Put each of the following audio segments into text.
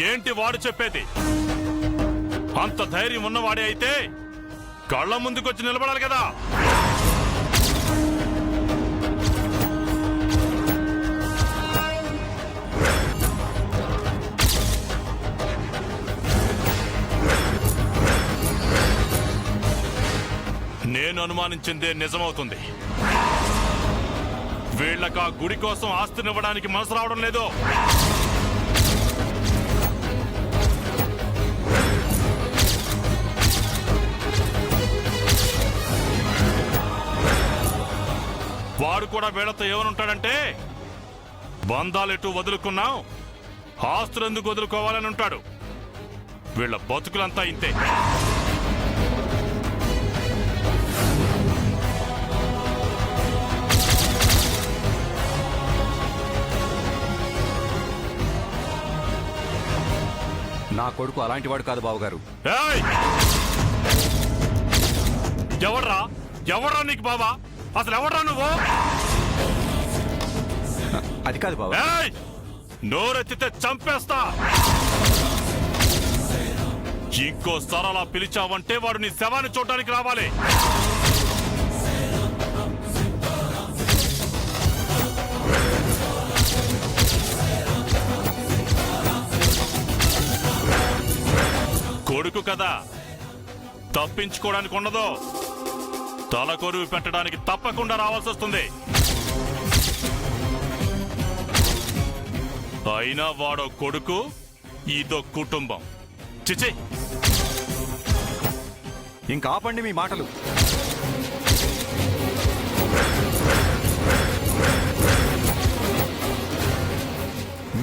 ఏంటి వాడు చెప్పేది? అంత ధైర్యం ఉన్నవాడే అయితే కళ్ళ ముందుకొచ్చి నిలబడాలి కదా. నేను అనుమానించిందే నిజమవుతుంది. వీళ్ళకి ఆ గుడి కోసం ఆస్తినివ్వడానికి మనసు రావడం లేదు. వాడు కూడా వీళ్లతో ఏమనుంటాడంటే, బంధాలెటు వదులుకున్నాం, ఆస్తులు ఎందుకు వదులుకోవాలని ఉంటాడు. వీళ్ళ బతుకులంతా ఇంతే. నా కొడుకు అలాంటి వాడు కాదు బావగారు. ఎవర్రా ఎవర్రా నీకు బాబా? అసలు ఎవర్రా నువ్వు? అది కాదు బాబా. నోరెత్తితే చంపేస్తా. ఇంకోసారి అలా పిలిచావంటే వాడు నీ శవాన్ని చూడడానికి రావాలి. కొడుకు కదా, తప్పించుకోవడానికి ఉండదు. తలకొరువు పెట్టడానికి తప్పకుండా రావాల్సి వస్తుంది. అయినా వాడో కొడుకు, ఇదో కుటుంబం. చిచి, ఇంకా ఆపండి మీ మాటలు.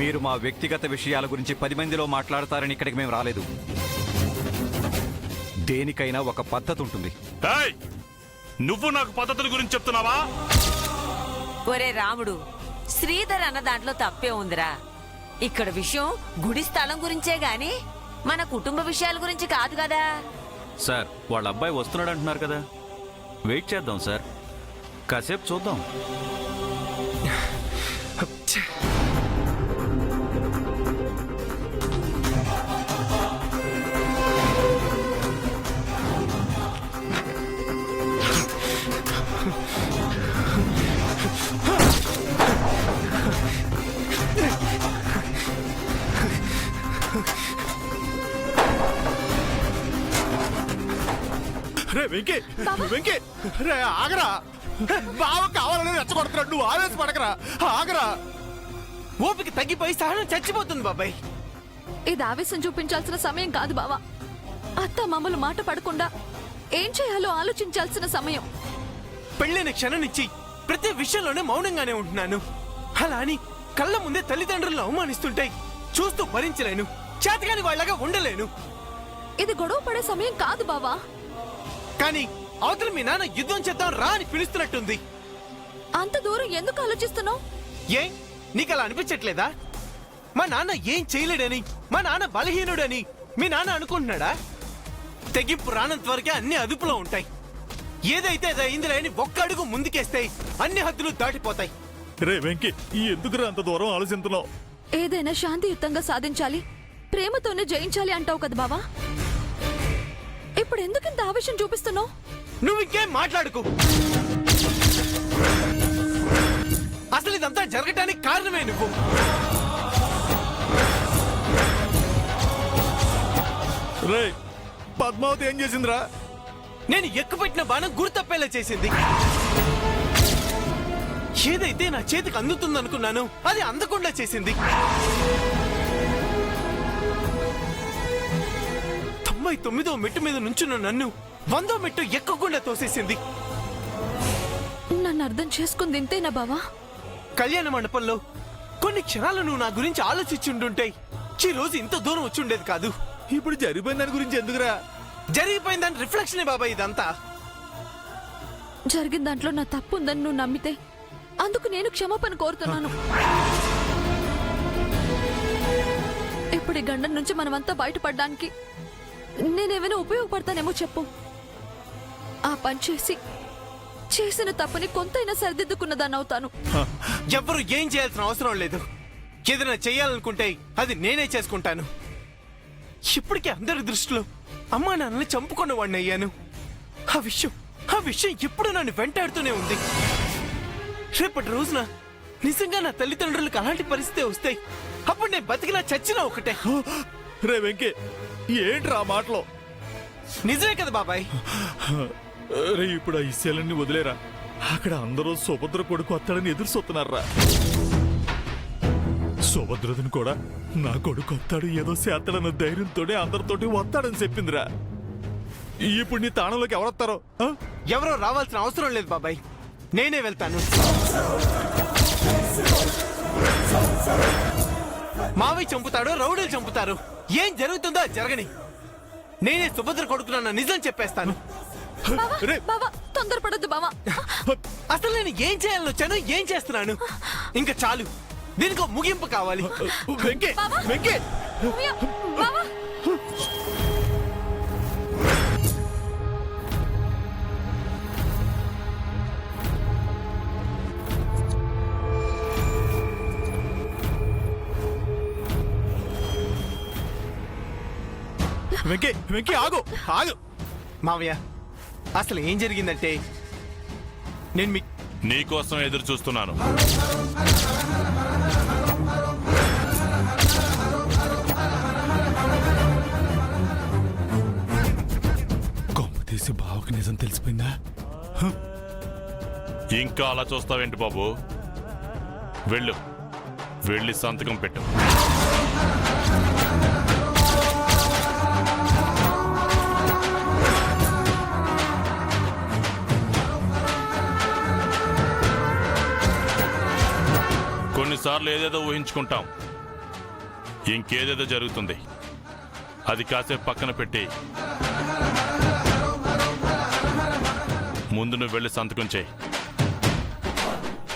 మీరు మా వ్యక్తిగత విషయాల గురించి 10 మందిలో మాట్లాడతారని ఇక్కడికి మేము రాలేదు. దేనికైనా ఒక పద్ధతి ఉంటుంది. నువ్వు నాకు పద్ధతుల గురించి చెప్తున్నావా? ఒరే రాముడు, శ్రీధర్ అన్న దాంట్లో తప్పే ఉందిరా. ఇక్కడ విషయం గుడి స్థలం గురించే గాని మన కుటుంబ విషయాల గురించి కాదు కదా. సార్, వాళ్ళ అబ్బాయి వస్తున్నాడు అంటున్నారు కదా, వెయిట్ చేద్దాం సార్, కాసేపు చూద్దాం. రే వెంకీ, వెంకీ, రే ఆగరా. బావ కావాలని రెచ్చగొడుతున్నాడు, నువ్వు ఆవేశపడకరా, ఆగరా. ఓపిక తగ్గిపోయి సహనం చచ్చిపోతుంది బాబాయ్. ఇది ఆవేశం చూపించాల్సిన సమయం కాదు బావా. అత్త మామలు మాట పడకుండా ఏం చేయాలో ఆలోచించాల్సిన సమయం. పెళ్ళైన క్షణం నుంచి ప్రతి విషయంలోనే మౌనంగానే ఉంటున్నాను. అలా అని కళ్ళ ముందే తల్లిదండ్రులను అవమానిస్తుంటాయి చూస్తూ భరించలేను. చేతగాని వాళ్ళగా ఉండలేను. ఇది గొడవ పడే సమయం కాదు బావా. కానీ అవతల మీ నాన్న యుద్ధం చేద్దాం రా అని పిలుస్తున్నట్టుంది. అంత దూరం ఎందుకు ఆలోచిస్తున్నావు? ఏ నీకు అలా అనిపించట్లేదా? మా నాన్న ఏం చేయలేడని, మా నాన్న బలహీనుడని మీ నాన్న అనుకుంటున్నాడా? తెగింపు రానంత వరకే అన్ని అదుపులో ఉంటాయి. ఏదైతే అది అయిందిలే అని ఒక్క అడుగు ముందుకేస్తే అన్ని హద్దులు దాటిపోతాయి. రే వెంకీ, ఎందుకురా అంత దూరం ఆలోచిస్తున్నావు? ఏదైనా శాంతియుతంగా సాధించాలి, ప్రేమతోనే జయించాలి అంటావు కదా బావా. ఇప్పుడు ఎందుకు ఇంత ఆవేశం చూపిస్తున్నావు? నువ్వు ఇంకేం మాట్లాడుకు. అసలు ఇదంతా జరగటానికి కారణమే నువ్వు. రే, పద్మావతి ఏం చేసిందిరా? నేను ఎక్కుపెట్టిన బాణం గురి తప్పేలా చేసింది. ఏదైతే నా చేతికి అందుతుందనుకున్నాను అది అందకుండా చేసింది. 99వ మెట్టు మీద నుంచున్న నన్ను 100వ మెట్టు ఎక్కకుండా తోసేసింది. నన్ను అర్థం చేసుకుంది ఇంతేనా బావా? కళ్యాణ మండపంలో కొన్ని క్షణాలు నువ్వు నా గురించి ఆలోచించుండుంటాయి, ఈ రోజు ఇంత దూరం వచ్చుండేది కాదు. ఇప్పుడు జరిగిపోయిన దాని గురించి ఎందుకురా? జరిగిపోయిందని రిఫ్లెక్షనే బాబాయ్ ఇదంతా. జరిగిన దాంట్లో నా తప్పు ఉందని నువ్వు నమ్మితే అందుకు నేను క్షమాపణ కోరుతున్నాను. ఇప్పుడు ఈ గండం నుంచి మనమంతా బయటపడడానికి నేనేమైనా ఉపయోగపడతానేమో చెప్పు. ఆ పని చేసిన తప్పని కొంతైనా సరిదిద్దుకున్నదాన్ని అవుతాను. ఎవ్వరు ఏం చేయాల్సిన అవసరం లేదు. ఏదైనా చేయాలనుకుంటే అది నేనే చేసుకుంటాను. ఇప్పటికే అందరి దృష్టిలో అమ్మా నాన్నని చంపుకున్న వాడిని అయ్యాను. ఆ విషయం ఎప్పుడు నన్ను వెంటాడుతూనే ఉంది. రేపటి రోజున నిజంగా నా తల్లిదండ్రులకు అలాంటి పరిస్థితి వస్తాయి. అప్పుడు నేను బతికినా చచ్చినా ఒకటే. రే వెంకీ ఏంట్రా ఆ మాటలో? నిజమే కదా బాబాయ్. రే ఇప్పుడు ఆ ఇస్యాలన్నీ వదిలేరా. అక్కడ అందరూ సుభద్ర కొడుకు వస్తాడని ఎదురు చూస్తున్నారా. సుభద్రదని కూడా నా కొడుకు వస్తాడు ఏదో చేస్తాడన్న ధైర్యంతోనే అందరితోటి వస్తాడని చెప్పిందిరా. ఇప్పుడు నీ తాణంలోకి ఎవరొస్తారో? ఎవరో రావాల్సిన అవసరం లేదు బాబాయ్, నేనే వెళ్తాను. మావయ్య చంపుతాడు, రౌడీలు చంపుతారు. ఏం జరుగుతుందో అది జరగని. నేనే సుభద్ర కొడుకున్న నిజం చెప్పేస్తాను. రే బావా తొందరపడొద్దు బావా. అసలు నేను ఏం చేయాలని వచ్చాను, ఏం చేస్తున్నాను? ఇంకా చాలు, దీనికి ఒక ముగింపు కావాలి. వెంకీ వెంకీ అయ్యో, బావా వెంకీ వెంకీ ఆగు ఆగు. మావయ్య అసలు ఏం జరిగిందంటే నేను మీ నీకోసం ఎదురు చూస్తున్నాను. కొమ్మ తీసి బావకి నిజం తెలిసిపోయిందా? ఇంకా అలా చూస్తావేంటి బాబు? వెళ్ళి సంతకం పెట్టు. కొన్నిసార్లు ఏదేదో ఊహించుకుంటాం, ఇంకేదేదో జరుగుతుంది. అది కాసేపు పక్కన పెట్టి ముందు నువ్వు వెళ్ళి సంతకం చేయి.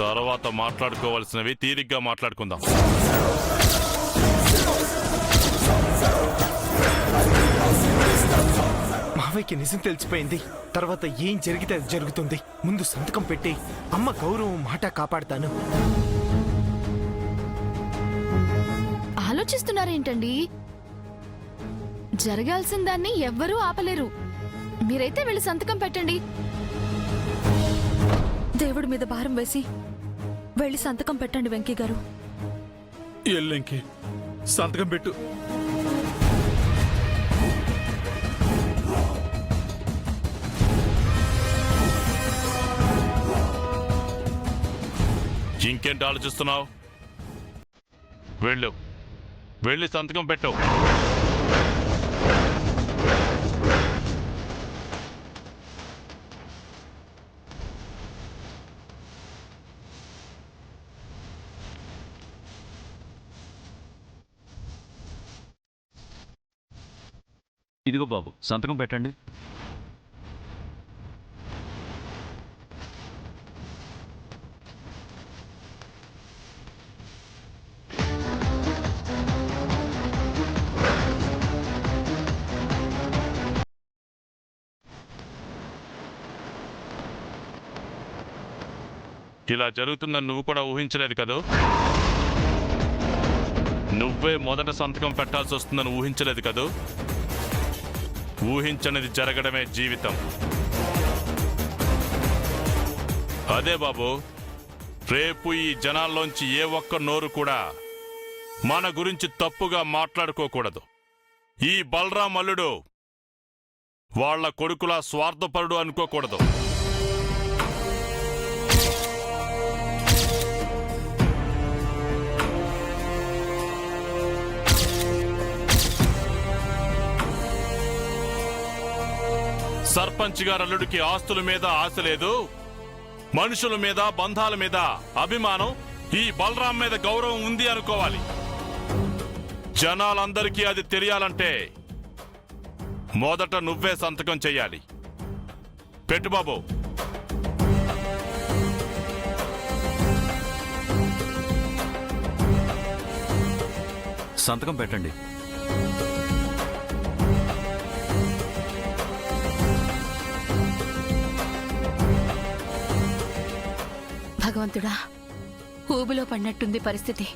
తర్వాత మాట్లాడుకోవాల్సినవి తీరిగ్గా మాట్లాడుకుందాం. మావయ్యకి నిజం తెలిసిపోయింది. తర్వాత ఏం జరిగితే అది జరుగుతుంది. ముందు సంతకం పెట్టి అమ్మ గౌరవం మాట కాపాడతాను. ఆలోచిస్తున్నారేంటండి? జరగాల్సిన దాన్ని ఎవ్వరూ ఆపలేరు. మీరైతే వెళ్ళి సంతకం పెట్టండి. దేవుడి మీద భారం వేసి వెళ్ళి సంతకం పెట్టండి వెంకీ గారు. వెంకీ సంతకం పెట్టు. ఇంకేంటి ఆలోచిస్తున్నావు? వెళ్ళి సంతకం పెట్టు. ఇదిగో బాబు సంతకం పెట్టండి. ఇలా జరుగుతుందని నువ్వు కూడా ఊహించలేదు కదూ? నువ్వే మొదట సంతకం పెట్టాల్సి వస్తుందని ఊహించలేదు కదూ? ఊహించనిది జరగడమే జీవితం. అదే బాబు, రేపు ఈ జనాల్లోంచి ఏ ఒక్క నోరు కూడా మన గురించి తప్పుగా మాట్లాడుకోకూడదు. ఈ బలరాం అల్లుడు వాళ్ళ కొడుకులా స్వార్థపరుడు అనుకోకూడదు. సర్పంచ్ గారు అల్లుడికి ఆస్తుల మీద ఆశ లేదు, మనుషుల మీద బంధాల మీద అభిమానం, ఈ బలరాం మీద గౌరవం ఉంది అనుకోవాలి. జనాలందరికీ అది తెలియాలంటే మొదట నువ్వే సంతకం చెయ్యాలి. పెట్టు బాబు. సంతకం పెట్టండి. భగవంతుడా, ఊబిలో పడినట్టుంది పరిస్థితి.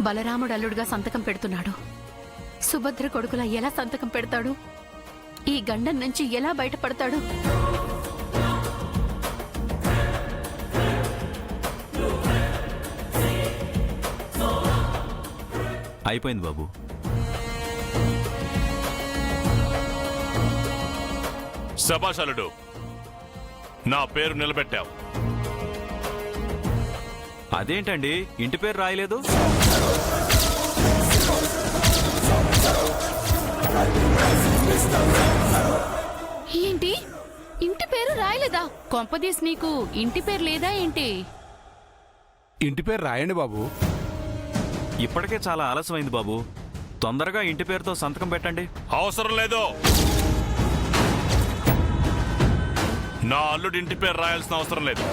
బలరాముడు అల్లుడుగా సంతకం పెడుతున్నాడు. సుభద్ర కొడుకులా ఎలా సంతకం పెడతాడు? ఈ గండం నుంచి ఎలా బయటపడతాడు? అయిపోయింది బాబు. శభాషలుడు, నా పేరు నిలబెట్టావు. అదేంటండి ఇంటి పేరు రాయలేదు? ఏంటి ఇంటి పేరు రాయలేదా? కొంపదీస్ నీకు ఇంటి పేరు లేదా ఏంటి? ఇంటి పేరు రాయండి బాబు. ఇప్పటికే చాలా ఆలస్యమైంది బాబు. తొందరగా ఇంటి పేరుతో సంతకం పెట్టండి. అవసరం లేదు. నా అల్లుడి ఇంటి పేరు రాయాల్సిన అవసరం లేదు.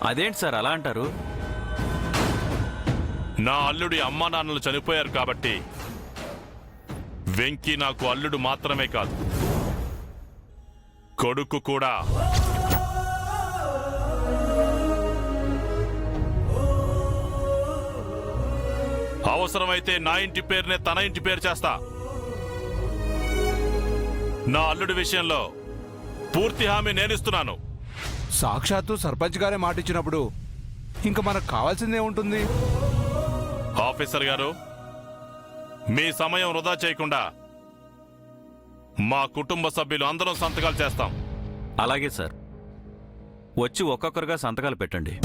అదేంటి సార్ అలా అంటారు? నా అల్లుడి అమ్మా నాన్నలు చనిపోయారు కాబట్టి వెంకీ నాకు అల్లుడు మాత్రమే కాదు, కొడుకు కూడా. అవసరమైతే నా ఇంటి పేరునే తన ఇంటి పేరు చేస్తా. నా అల్లుడి విషయంలో పూర్తి హామీ నేనిస్తున్నాను. సాక్షాత్తు సర్పంచ్ గారే మాట ఇచ్చినప్పుడు ఇంకా మనకు కావాల్సిందే ఉంటుంది. ఆఫీసర్ గారు, మీ సమయం వృధా చేయకుండా మా కుటుంబ సభ్యులు అందరం సంతకాలు చేస్తాం. అలాగే సార్. వచ్చి ఒక్కొక్కరుగా సంతకాలు పెట్టండి.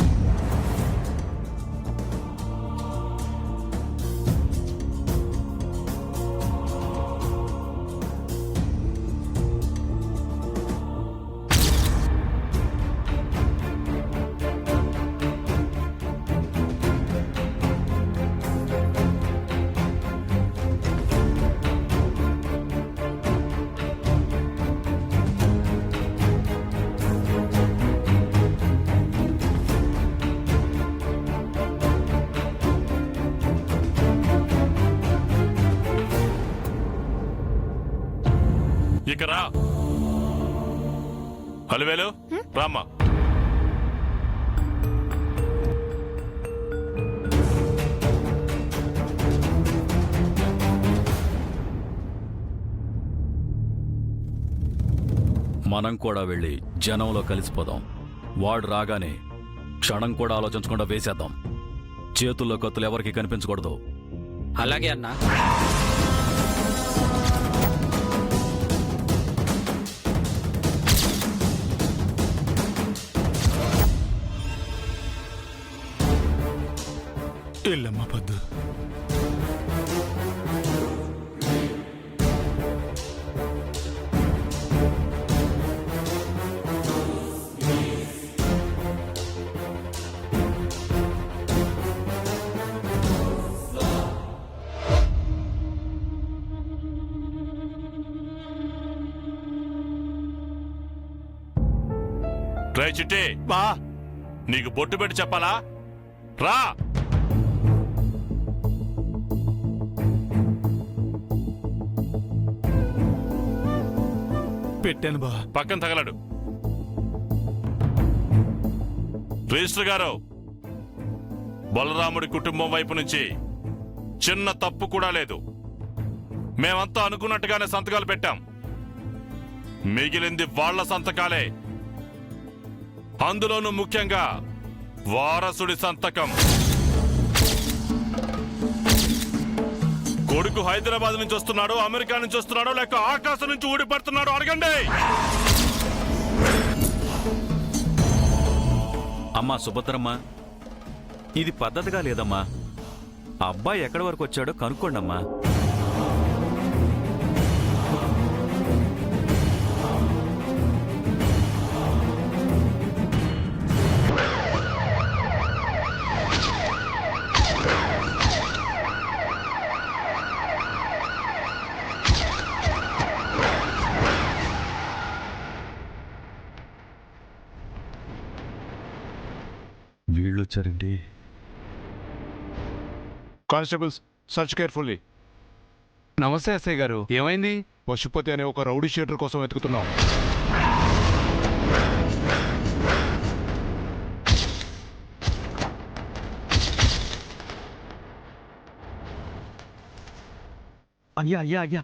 ఇక రా. అలివేలు, రామ్మా. మనం కూడా వెళ్ళి జనంలో కలిసిపోదాం. వాడు రాగానే క్షణం కూడా ఆలోచించకుండా వేసేద్దాం. చేతుల్లో కత్తులు ఎవరికి కనిపించకూడదు. అలాగే అన్నా. ఎల్లమ్మ పద్దు. రే చిట్టి, బా నీకు బొట్టు పెట్టి చెప్పాలా? రా. పెట్టాను బా. పక్కన తగలడు. రిజిస్టర్ గారు, బలరాముడి కుటుంబం వైపు నుంచి చిన్న తప్పు కూడా లేదు. మేమంతా అనుకున్నట్టుగానే సంతకాలు పెట్టాం. మిగిలింది వాళ్ళ సంతకాలే. అందులోనూ ముఖ్యంగా వారసుడి సంతకం. కొడుకు హైదరాబాద్ నుంచి వస్తున్నాడో, అమెరికా నుంచి వస్తున్నాడో, లేక ఆకాశం నుంచి ఊడిపడుతున్నాడో అడగండి. అమ్మా సుభద్రమ్మ, ఇది పద్ధతిగా లేదమ్మా. ఆ అబ్బాయి ఎక్కడి వరకు వచ్చాడో కనుక్కోండమ్మా. వీళ్ళు వచ్చారండి. Constables, search carefully. నమస్తే ఎస్ఐ గారు, ఏమైంది? పశుపతి అనే ఒక రౌడీ షీటర్ కోసం వెతుకుతున్నాం. అయ్యా అయ్యా అయ్యా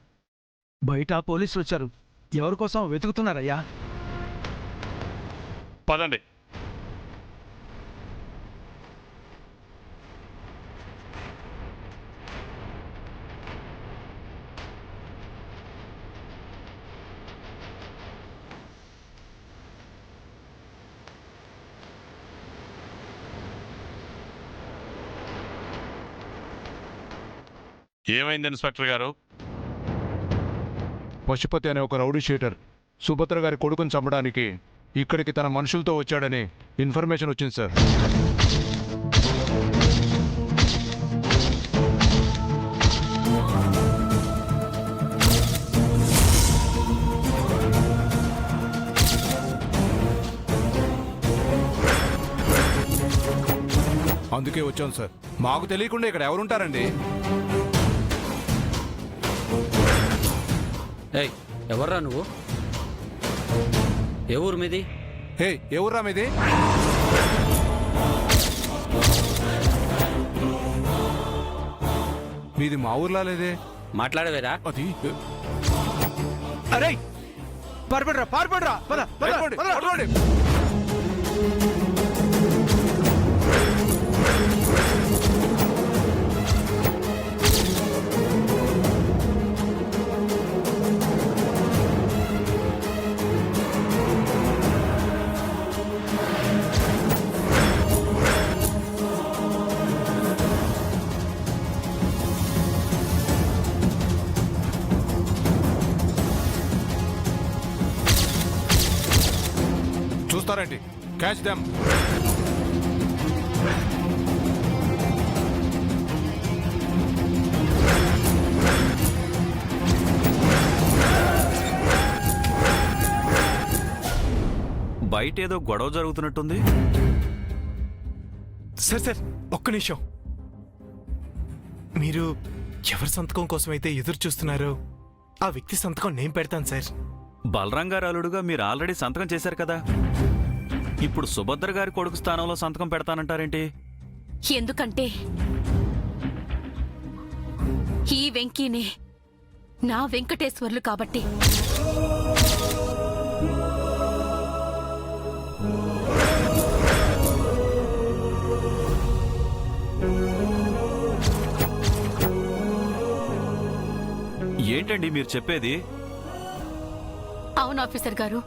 బయట పోలీసులు వచ్చారు. ఎవరి కోసం వెతుకుతున్నారయ్యా? పదండి. ఏమైంది ఇన్స్పెక్టర్ గారు? పశుపతి అనే ఒక రౌడీ షీటర్ సుభద్ర గారి కొడుకుని చంపడానికి ఇక్కడికి తన మనుషులతో వచ్చాడని ఇన్ఫర్మేషన్ వచ్చింది సార్. అందుకే వచ్చాం సార్. మాకు తెలియకుండా ఇక్కడ ఎవరుంటారండి? ఏయ్, ఎవర్రా నువ్వు? ఏ ఊరు మీది? హే, ఎవర్రా మీది? మీది మా ఊర్లా లేదే. మాట్లాడవేరా? అది అరే పారిపడరా పారిపడరా, పద పద, పట్టుకోండి, పద. పట్టుకోండి. చూస్తారేంటి? Catch them. బయట ఏదో గొడవ జరుగుతున్నట్టుంది. సార్ సార్ ఒక్క నిమిషం. మీరు ఎవరి సంతకం కోసమైతే ఎదురు చూస్తున్నారో ఆ వ్యక్తి సంతకం నేను పెడతాను సార్. బలరాం గారు అల్లుడుగా మీరు ఆల్రెడీ సంతకం చేశారు కదా. ఇప్పుడు సుభద్ర గారి కొడుకు స్థానంలో సంతకం పెడతానంటారేంటి? ఎందుకంటే ఈ వెంకీనే నా వెంకటేశ్వర్లు కాబట్టి. ఏంటండి మీరు చెప్పేది? అవును ఆఫీసర్ గారు.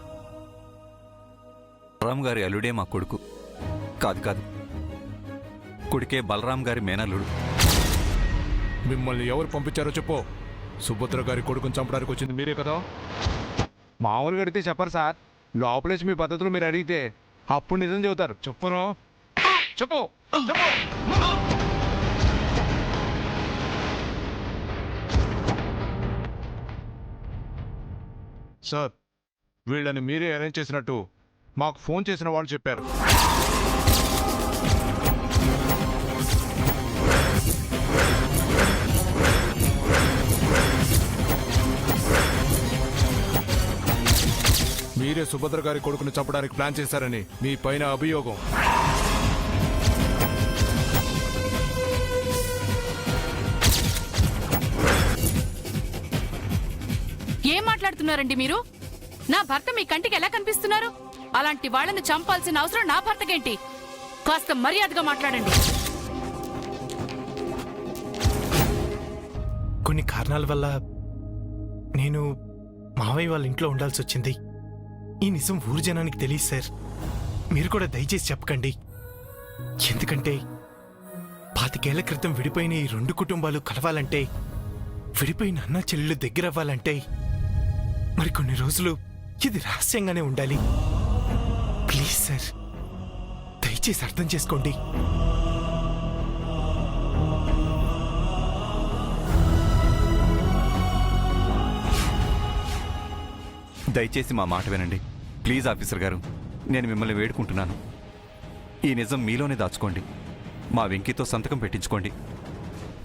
బలరాం గారి అల్లుడే మా కొడుకు కాదు. కాదు, కొడుకే బలరాం గారి మేనల్లుడు. మిమ్మల్ని ఎవరు పంపించారో చెప్పు. సుభద్ర గారి కొడుకుని చంపడానికి వచ్చింది మీరే కదా? మామూలుగా అడిగితే చెప్పరు సార్. లోపలేసి మీ పద్ధతులు మీరు అడిగితే అప్పుడు నిజం చెబుతారు. చెప్పును, చెప్పు చెప్పు. సార్, వీళ్ళని మీరే అరేంజ్ చేసినట్టు మాకు ఫోన్ చేసిన వాళ్ళు చెప్పారు. మీరే సుభద్ర గారి కొడుకుని చంపడానికి ప్లాన్ చేశారని మీ పైన అభియోగం. ఏం మాట్లాడుతున్నారండి మీరు? నా భర్త మీ కంటికి ఎలా కనిపిస్తున్నారు? అలాంటి వాళ్ళని చంపాల్సిన అవసరం నా భర్తకేంటి? కాస్త మర్యాదగా మాట్లాడండి. కొన్ని కారణాల వల్ల నేను మావయ్య వాళ్ళ ఇంట్లో ఉండాల్సి వచ్చింది. ఈ నిజం ఊరు జనానికి తెలియదు సార్. మీరు కూడా దయచేసి చెప్పకండి. ఎందుకంటే 25 ఏళ్ల క్రితం విడిపోయిన ఈ 2 కుటుంబాలు కలవాలంటే, విడిపోయిన అన్న చెల్లెళ్ళు దగ్గరవ్వాలంటే మరి కొన్ని రోజులు ఇది రహస్యంగానే ఉండాలి. ప్లీజ్ సార్, దయచేసి అర్థం చేసుకోండి. దయచేసి మా మాట వినండి ప్లీజ్. ఆఫీసర్ గారు, నేను మిమ్మల్ని వేడుకుంటున్నాను. ఈ నిజం మీలోనే దాచుకోండి. మా వెంకీతో సంతకం పెట్టించుకోండి.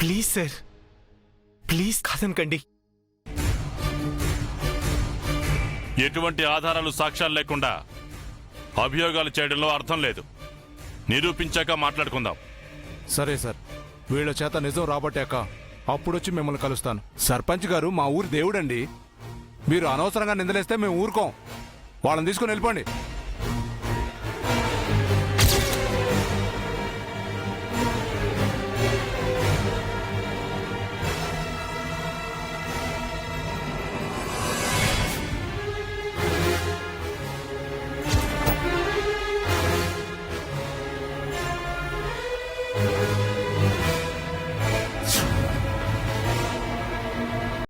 ప్లీజ్ సార్, ప్లీజ్ కాదనకండి. ఎటువంటి ఆధారాలు సాక్ష్యాలు లేకుండా అభియోగాలు చేయడంలో అర్థం లేదు. నిరూపించాక మాట్లాడుకుందాం. సరే సార్, వీళ్ళ చేత నిజం రాబట్టాక అప్పుడొచ్చి మిమ్మల్ని కలుస్తాను. సర్పంచ్ గారు మా ఊరి దేవుడండి. మీరు అనవసరంగా నిందలేస్తే మేము ఊరుకోం. వాళ్ళని తీసుకుని వెళ్ళిపోండి.